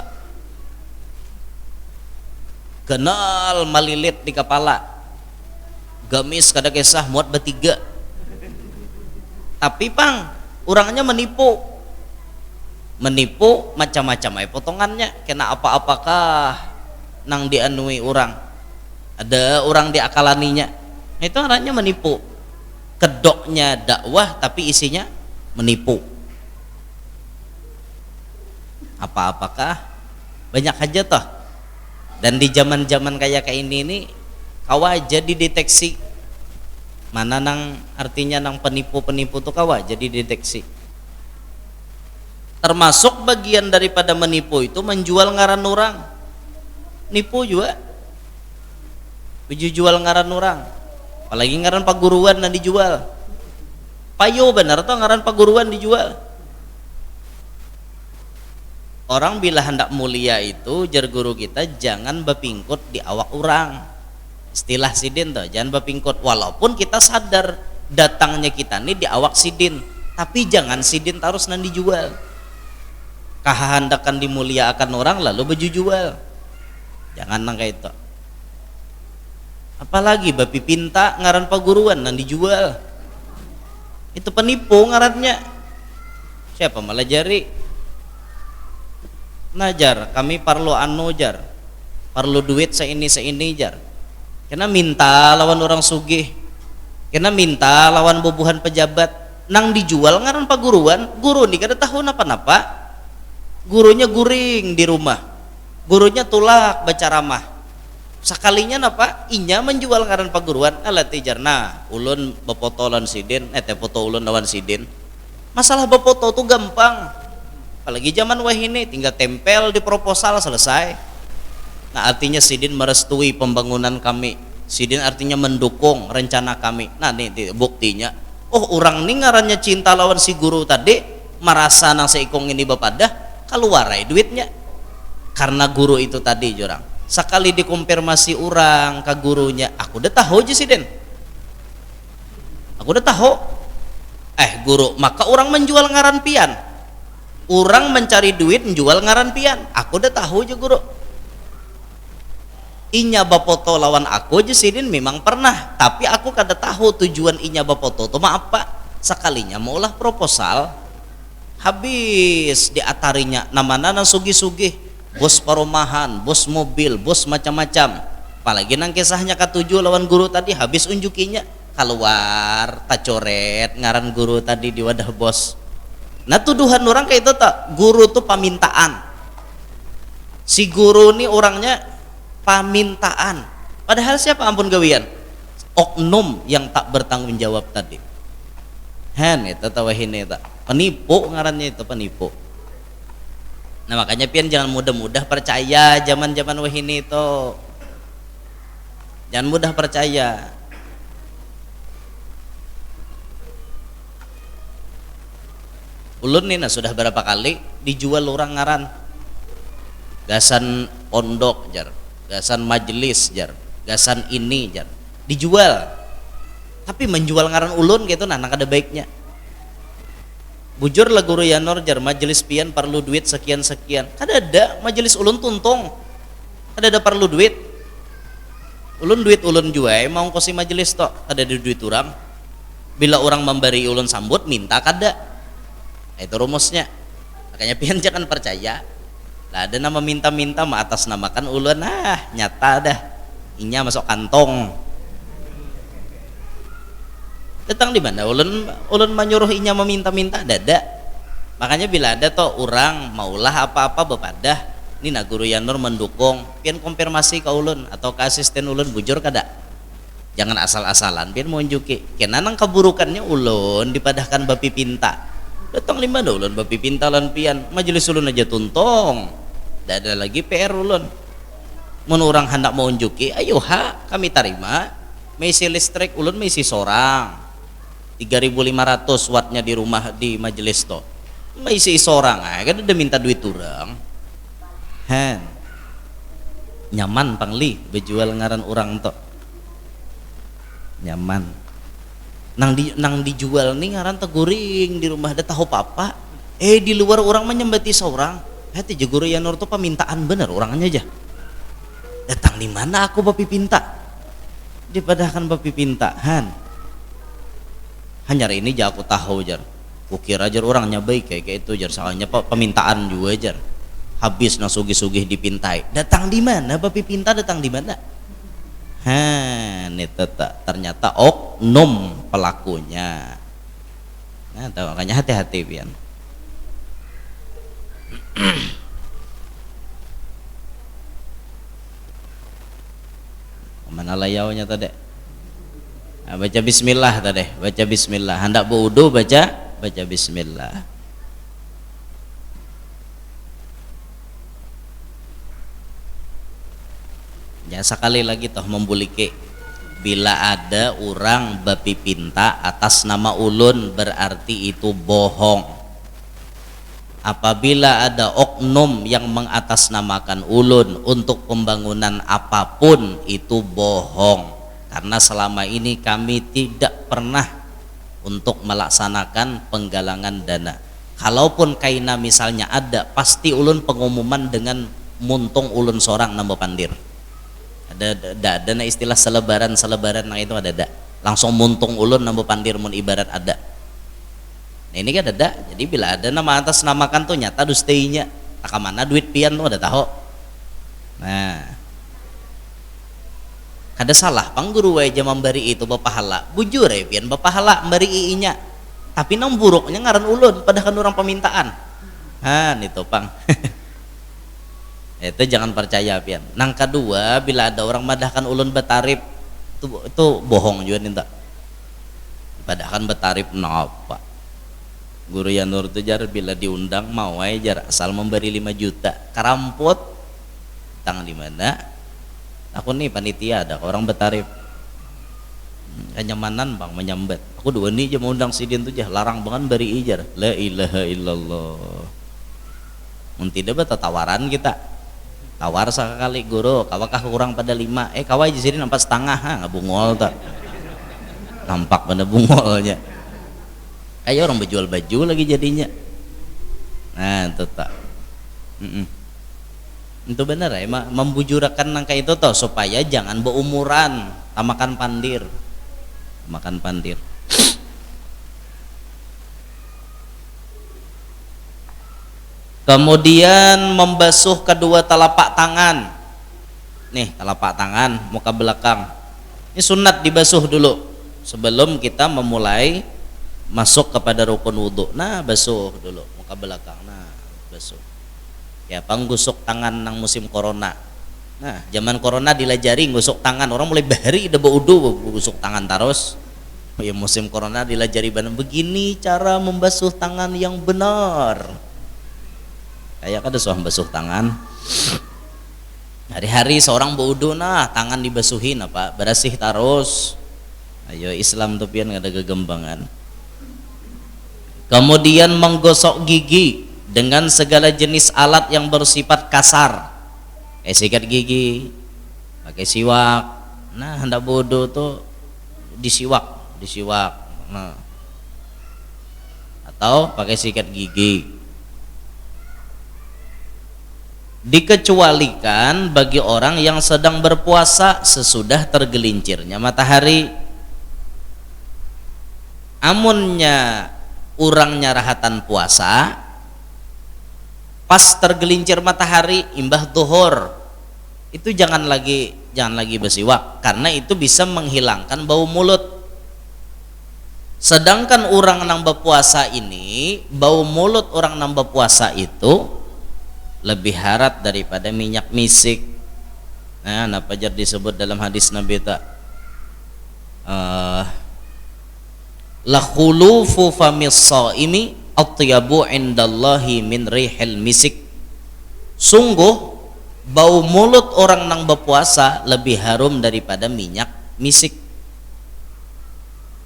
Speaker 1: kenal malilit di kepala, gamis kada kisah muat bertiga, tapi pang orangnya menipu macam-macam potongannya kena apa-apakah nang dianui orang, ada orang diakalaninya, itu arahnya menipu. Kedoknya dakwah tapi isinya menipu. Apa-apakah banyak aja toh. Dan di zaman-zaman kayak ini nih kawa jadi deteksi mana nang artinya nang penipu tuh kawa jadi deteksi. Termasuk bagian daripada menipu itu menjual ngaran orang. Nipu juga jual ngaran orang, apalagi ngaran paguruan yang dijual. Payo benar tuh ngaran paguruan dijual. Orang bila hendak mulia itu jar guru kita jangan bepingkut di awak orang. Istilah sidin tuh, jangan bepingkut. Walaupun kita sadar datangnya kita nih di awak sidin, tapi jangan sidin terus nan dijual. Kahandakan dimuliakan orang lalu baju jual. Jangan nang kayak itu. Apalagi bapi pinta ngaran paguruan nan dijual. Itu penipu ngarannya. Siapa malah jari najar kami perlu jar, perlu duit seini jar, kena minta lawan orang sugih, kena minta lawan bubuhan pejabat, nang dijual ngaran paguruan. Guru nih kada tahu napa-napa, gurunya guring di rumah, gurunya tulak baca ramah, sekalinya napa inya menjual ngaran paguruan. Alati jarna ulun bepotolan sidin, foto ulun lawan sidin. Masalah bepoto tuh gampang, apalagi zaman wahini tinggal tempel di proposal selesai. Nah artinya sidin merestui pembangunan kami, sidin artinya mendukung rencana kami. Nah nih buktinya, oh orang nih ngarannya cinta lawan si guru tadi, merasa nang seikong ini bapadah keluarai duitnya karena guru itu tadi jurang. Sekali dikonfirmasi orang ke gurunya, aku udah tahu aja sidin, aku udah tahu. Guru, maka orang menjual ngaran pian, orang mencari duit menjual ngaran pian. Aku udah tahu aja guru. Inya bapoto lawan aku aja sidin memang pernah, tapi aku kada tahu tujuan inya bapoto itu apa. Sekalinya maulah proposal, habis diatarinya namana nang sugih-sugih, bos perumahan, bos mobil, bos macam-macam. Apalagi nang kisahnya katujuh lawan guru tadi, habis unjukinya keluar tacoret ngaran guru tadi di wadah bos. Nah tuduhan orang kayak itu tak, guru tuh pamintaan. Si guru nih orangnya pamintaan. Padahal siapa ampun gawian? Oknum yang tak bertanggung jawab tadi. Itu tawahin itu. Penipu ngarannya itu, penipu. Nah makanya pian jangan mudah-mudah percaya zaman-zaman wahini itu. Jangan mudah percaya. Ulun nih sudah berapa kali dijual orang ngaran gasan pondok jar, gasan majelis jar, gasan ini jar, dijual. Tapi menjual ngaran ulun gitu nah ada baiknya. bujur lah guru yanor jar majelis pian perlu duit sekian-sekian, kada ada majelis ulun tuntung, kada ada perlu duit, duit ulun jual mau kosi majelis tok, kada ada duit orang, bila orang memberi ulun sambut minta kada, itu rumusnya. Makanya pian jangan percaya lah ada nama minta-minta ma atas namakan ulun, nyata dah inya masuk kantong. Datang di mana ulun menyuruh inya meminta-minta dada. Makanya bila ada toh orang maulah apa-apa bepadah ini na guru yanur mendukung, pian konfirmasi ke ulun atau ke asisten ulun bujur kada, jangan asal-asalan pian mau unjuki kena nang keburukannya ulun dipadahkan bapi pinta. Datang di mana ulun bapi pinta lan pian majelis ulun aja tuntung, tidak ada lagi PR ulun. Mun orang hendak mau unjuki ayo kami terima, mesi listrik ulun mesi sorang 3.500 wattnya di rumah di majelis to, mesi sorang kan udah minta duit orang. Nyaman pangli bejual ngaran orang to, nyaman nang dijual nih ngaran teguring di rumah ada tahu papa, di luar orang menyembati seorang hati guru yanur tuh permintaan bener orangnya aja. Datang di mana aku bapi pinta dipadahkan bapi pinta hanya hari ini jar aku tahu jar, kukira jar orangnya baik kayak itu jar, soalnya permintaan juga jar habis nang sugih-sugih dipintai. Datang di mana bapi pinta, datang di mana? Ternyata oknum pelakunya. Nah, makanya hati-hati pian. Mana layaunya tadi? Nah, baca bismillah tadi, baca bismillah. Hendak berwudu baca bismillah. Ya sekali lagi toh membulike, bila ada orang bapi pinta atas nama ulun berarti itu bohong. Apabila ada oknum yang mengatasnamakan ulun untuk pembangunan apapun itu bohong, karena selama ini kami tidak pernah untuk melaksanakan penggalangan dana. Kalaupun kaina misalnya ada, pasti ulun pengumuman dengan muntung ulun sorang nambah pandir. Ada na istilah selebaran nah itu ada langsung muntung ulun nambah pandir mun ibarat ada. Nah ini kan ada, jadi bila ada nama atas namakan tuh nyata dusteinya tak mana duit pian tuh ada tahu. Nah kada salah pangguru aja memberi itu bapahala bujur pian bapahala memberi iinya, tapi nang buruknya ngaran ulun padahal orang permintaan itu pang. Itu jangan percaya pian. Nang kedua, bila ada orang madahkan ulun betarip itu bohong juga ninta. Padahal betarip napa? Guru yanur tuh jar bila diundang mau aja jar asal memberi 5 juta. Karampot tangan di mana? Aku nih panitia ada orang betarip. Kenyamanan bang menyambat. Aku dua nih aja mau undang sidin tuh jah larang banget beri ijar. La ilaha illallah. Mun tidak beta tawaran kita. Tawar sekali guru, kawakah kurang pada 5, kawai di sini 4,5, nggak bungol tak, nampak pada bungolnya, kayak orang berjual baju lagi jadinya. Nah itu tak, itu benar ya, membujurakan nangka itu toh supaya jangan berumuran, tamakan pandir, makan pandir. Kemudian membasuh kedua telapak tangan. Nih telapak tangan muka belakang. Ini sunat dibasuh dulu sebelum kita memulai masuk kepada rukun wudhu. Nah basuh dulu muka belakang. Nah basuh. Ya panggusuk tangan nang musim corona. Nah zaman corona dilajari ngusuk tangan, orang mulai bahari udah baudu gusuk tangan terus. Ya musim corona dilajari begini cara membasuh tangan yang benar. Kayak ada soal basuh tangan hari-hari seorang berwudu, nah tangan dibasuhin apa bersih terus. Ayo Islam tuh pian ada kegembangan. Kemudian menggosok gigi dengan segala jenis alat yang bersifat kasar, kayak sikat gigi, pakai siwak. Nah hendak wudu tuh disiwak, nah atau pakai sikat gigi. Dikecualikan bagi orang yang sedang berpuasa sesudah tergelincirnya matahari. Amunnya urang nyarahatan puasa pas tergelincir matahari imbah zuhur, itu jangan lagi bersiwak karena itu bisa menghilangkan bau mulut. Sedangkan orang nang berpuasa ini, bau mulut orang nang berpuasa itu lebih harat daripada minyak misik. Nah, apa jar disebut dalam hadis Nabi tak? La khulufu famis shaimi atyabu indallahi min rihil misik. Sungguh bau mulut orang nang berpuasa lebih harum daripada minyak misik.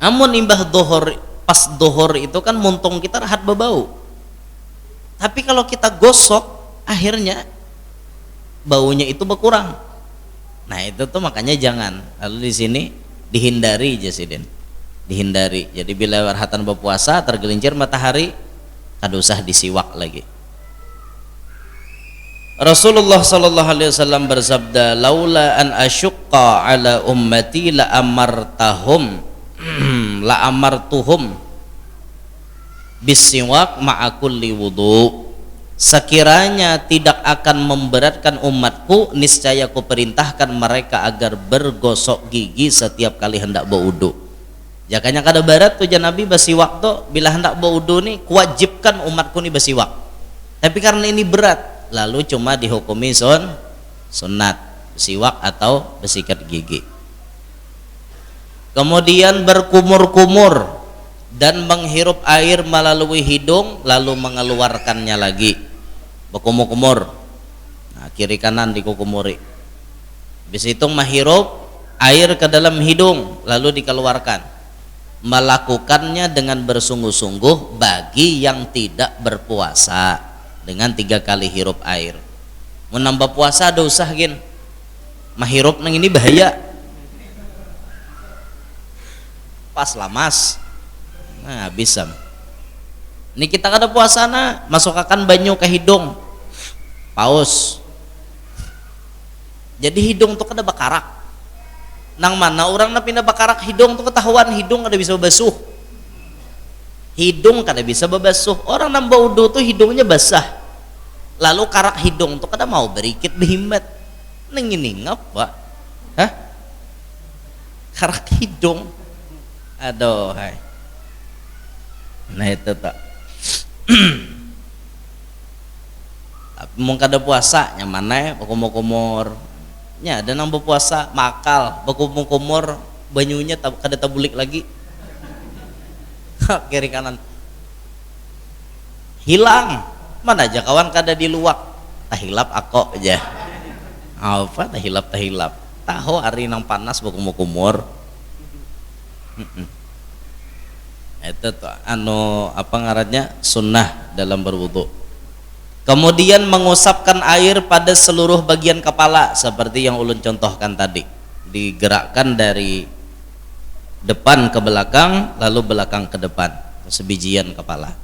Speaker 1: Amun imbah dohor, pas dohor itu kan muntung kita rahat bebau. Tapi kalau kita gosok, akhirnya baunya itu berkurang. Nah itu tuh makanya jangan. Lalu di sini dihindari Jasidin, dihindari. Jadi bila warhatan berpuasa tergelincir matahari, kada usah disiwak lagi. Rasulullah sallallahu alaihi wasallam bersabda, "Laula an asyqa ala ummati la amartuhum bisiwak ma'a kulli wudu." Sekiranya tidak akan memberatkan umatku, niscaya ku perintahkan mereka agar bergosok gigi setiap kali hendak berwudu. Jakanya kada barat tuh Nabi basiwak tuh, bila hendak berwudu nih kuwajibkan umatku nih basiwak. Tapi karena ini berat, lalu cuma dihukumi sunat siwak atau bersikat gigi. Kemudian berkumur-kumur dan menghirup air melalui hidung lalu mengeluarkannya lagi. Berkumur-kumur, nah, kiri kanan dikukumuri. Habis itu menghirup air ke dalam hidung lalu dikeluarkan. Melakukannya dengan bersungguh-sungguh bagi yang tidak berpuasa dengan 3 kali hirup air. Menambah puasa ada usah gin, menghirup nang ini bahaya. Pas lamas, nah bisa. Ini kita kada puasa na, masukkan banyu ke hidung, paus. Jadi hidung tuh kada bakarak. Nang mana orang na pindah bakarak hidung tuh ketahuan hidung kada bisa basuh. Hidung kada bisa bebasuh. Orang nambah wudu tuh hidungnya basah. Lalu karak hidung tuh kada mau berikit behimat. Nengin ngapa? Hah? Karak hidung. Aduh, hai. Nah itu tak. Tapi mau kada puasa nyamannya berkumur-kumur. Nya ada nang berpuasa makal berkumur-kumur banyunya kada tabulik lagi. Kiri kanan hilang. Mana aja kawan kada diluak. Tahilap ako aja. Apa tahilap. Tahu hari nang panas berkumur-kumur. Itu tuh apa ngarannya sunnah dalam berwudu. Kemudian mengusapkan air pada seluruh bagian kepala seperti yang ulun contohkan tadi, digerakkan dari depan ke belakang lalu belakang ke depan, sebijian kepala.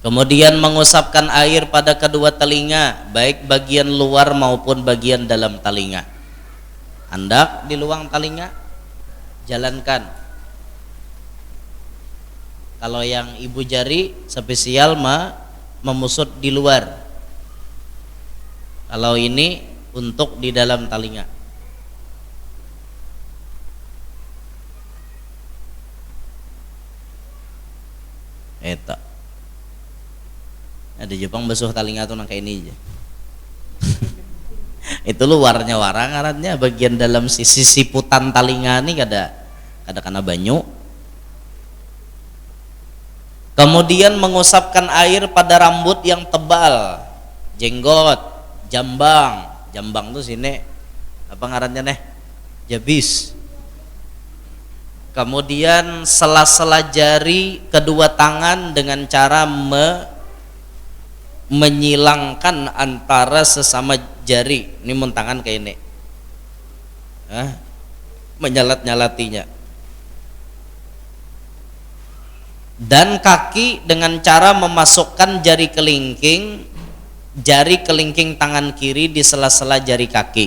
Speaker 1: Kemudian mengusapkan air pada kedua telinga, baik bagian luar maupun bagian dalam telinga. Hendak di luang telinga jalankan. Kalau yang ibu jari spesial memusut di luar. Kalau ini untuk di dalam telinga. Eta. Ada Jepang basuh telinga tuh nang kayak ini aja. Itu luarnya warang ngarannya, bagian dalam sisi siputan telinga nih kada kena banyu. Kemudian mengusapkan air pada rambut yang tebal, jenggot, jambang tuh sini apa ngarannya nih, jabis. Kemudian sela-sela jari kedua tangan dengan cara menyilangkan antara sesama jari. Ini mun tangan kayak ini, menyalat-nyalatinya. dan kaki dengan cara memasukkan jari kelingking tangan kiri di sela-sela jari kaki.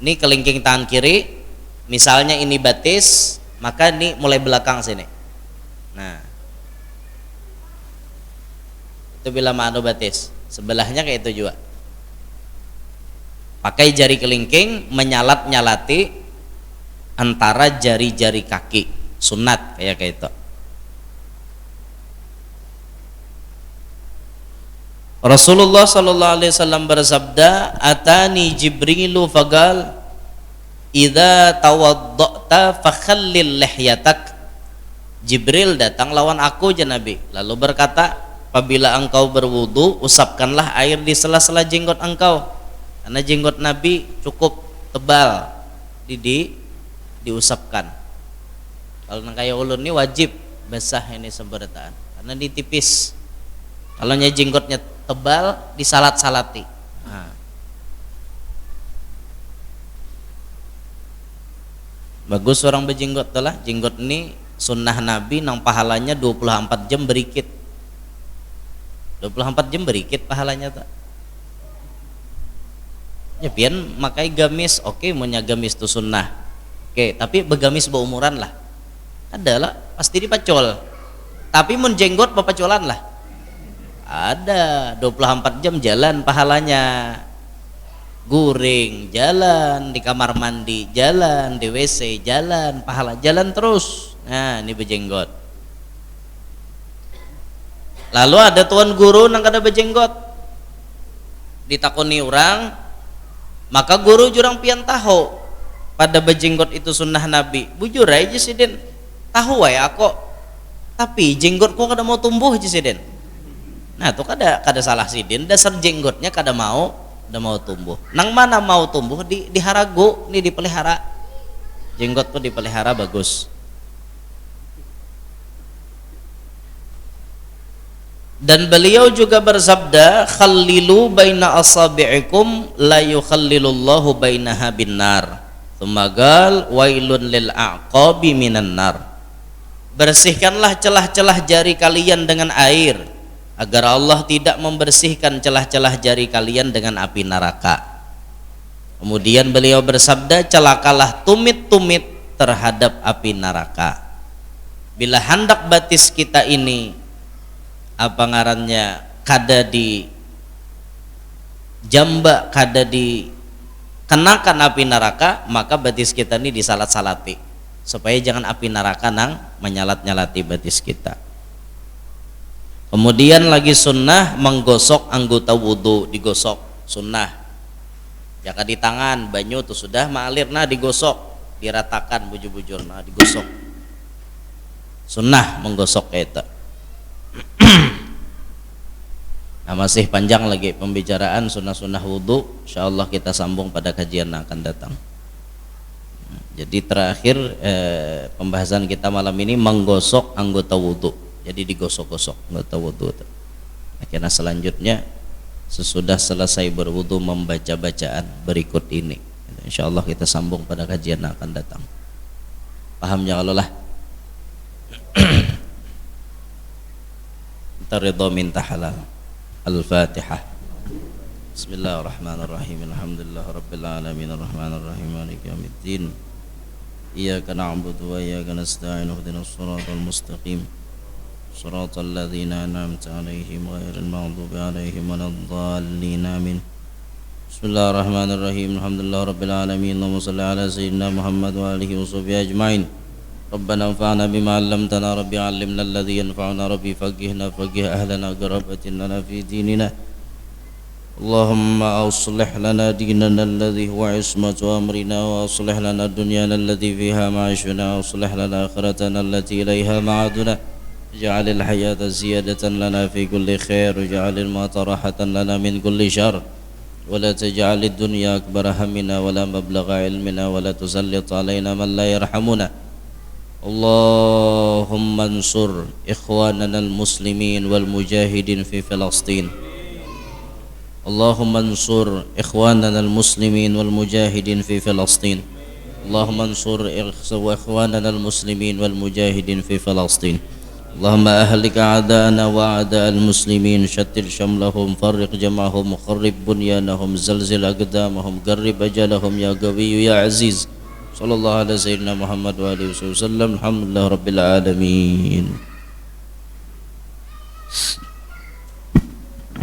Speaker 1: Ini kelingking tangan kiri, misalnya ini batis, maka ini mulai belakang sini. Nah, itu bila ma'anu batis, sebelahnya kayak itu juga. Pakai jari kelingking menyalat-nyalati antara jari-jari kaki, sunat kayak itu. Rasulullah sallallahu alaihi wasallam bersabda, "Atani Jibrilu fagal idza tawadda'ta fakhallil lihyatak." Jibril datang lawan aku ya Nabi, lalu berkata, "Apabila engkau berwudu, usapkanlah air di sela-sela jenggot engkau." Karena jenggot Nabi cukup tebal, diusapkan. Kalau nang kaya ulun ini wajib basah ini sebertaan, karena ini tipis. Kalau jenggotnya tebal, disalat-salati. Nah. Bagus orang berjenggot tuh lah. Jenggot ini sunnah Nabi nang pahalanya 24 jam berikit. 24 jam berikit pahalanya tuh. Ya pian makai gamis, oke, maunya gamis itu sunnah. Oke, tapi begamis beumuran lah. Adalah pasti dipacol. Tapi mun jenggot papacolan lah. Ada 24 jam jalan pahalanya. Guring jalan, di kamar mandi jalan, di WC jalan, pahala jalan terus. Nah, ini berjenggot. Lalu ada tuan guru nang kada berjenggot, ditakoni orang, maka guru jurang pian tahu pada berjenggot itu sunnah Nabi. Bujur aja sih Den, tahu ya aku, tapi jenggotku kada mau tumbuh aja sih Den. Nah itu kada salah sidin, dasar jenggotnya kada mau tumbuh. Nang mana mau tumbuh diharagu, nih dipelihara. Jenggot tuh dipelihara bagus. Dan beliau juga bersabda, "Khallilu baina asabi'ikum la yukhallilullahu bainaha binnar." Tsumma wailun lil a'qabi minan nar. Bersihkanlah celah-celah jari kalian dengan air, agar Allah tidak membersihkan celah-celah jari kalian dengan api neraka. Kemudian beliau bersabda, celakalah tumit-tumit terhadap api neraka. Bila hendak batis kita ini apa ngarannya kada di jamba, kada di kenakan api neraka, maka batis kita ini disalat-salati supaya jangan api neraka nang menyalat-nyalati batis kita. Kemudian lagi sunnah menggosok anggota wudhu, digosok sunnah. Jaka di tangan banyu tuh sudah mengalir, nah digosok, diratakan bujur-bujur, nah digosok. Sunnah menggosok kayak itu. Nah masih panjang lagi pembicaraan sunnah-sunnah wudhu. Insyaallah kita sambung pada kajian yang akan datang. Jadi terakhir pembahasan kita malam ini menggosok anggota wudhu. Jadi digosok-gosok anggota wudhu. Akhirnya selanjutnya sesudah selesai berwudhu membaca bacaan berikut ini. Insyaallah kita sambung pada kajian yang akan datang. Paham ya Allah lah. Kita ridha minta halal. Al-Fatihah. Bismillahirrahmanirrahim. Alhamdulillah rabbil alamin arrahmanir rahim maliki yaumiddin. Iyyaka na'budu wa iyyaka nasta'in ihdinas siratal mustaqim. Shiratal ladzina an'amta 'alaihim ghairil maghdubi 'alaihim waladdallin. Amin. Bismillahirrahmanirrahim. Alhamdulillah rabbil alamin. Allahumma shalli ala sayyidina Muhammad wa alihi washabbihi ajmain. Rabbana anfa'na bima 'allamtana rabbi 'allimna alladhi yanfa'una rabbi faqihna faqih ahlana qarabatin lana fi dinina. Allahumma aslih lana dinana alladhi huwa 'ismatu amrina wa aslih lana dunyana allati fiha ma'ashuna wa aslih lana akhiratana allati ilayha ma'aduna. Ij'alil hayata ziyadatan lana fi kulli khair waj'alil mauta rahatan lana min kulli syarr wa la taj'alid dunya akbara hammina wa la mablagha ilmina wa la tusallit alaina man la yarhamuna. Allahumma ansur ikhwanana al-muslimin wal mujahidin fi Filastin. Allahumma ansur ikhwanana al-muslimin wal mujahidin fi Filastin. Allahumma ansur ikhwanana al-muslimin wal mujahidin fi Filastin.
Speaker 2: اللهم أهلك أعداءنا وأعداء المسلمين شتت شملهم فرق جمعهم وخرب بنيانهم زلزل أقدامهم قرب أجلهم يا قوي يا عزيز صلى الله على سيدنا محمد وآله وسلم الحمد لله رب العالمين.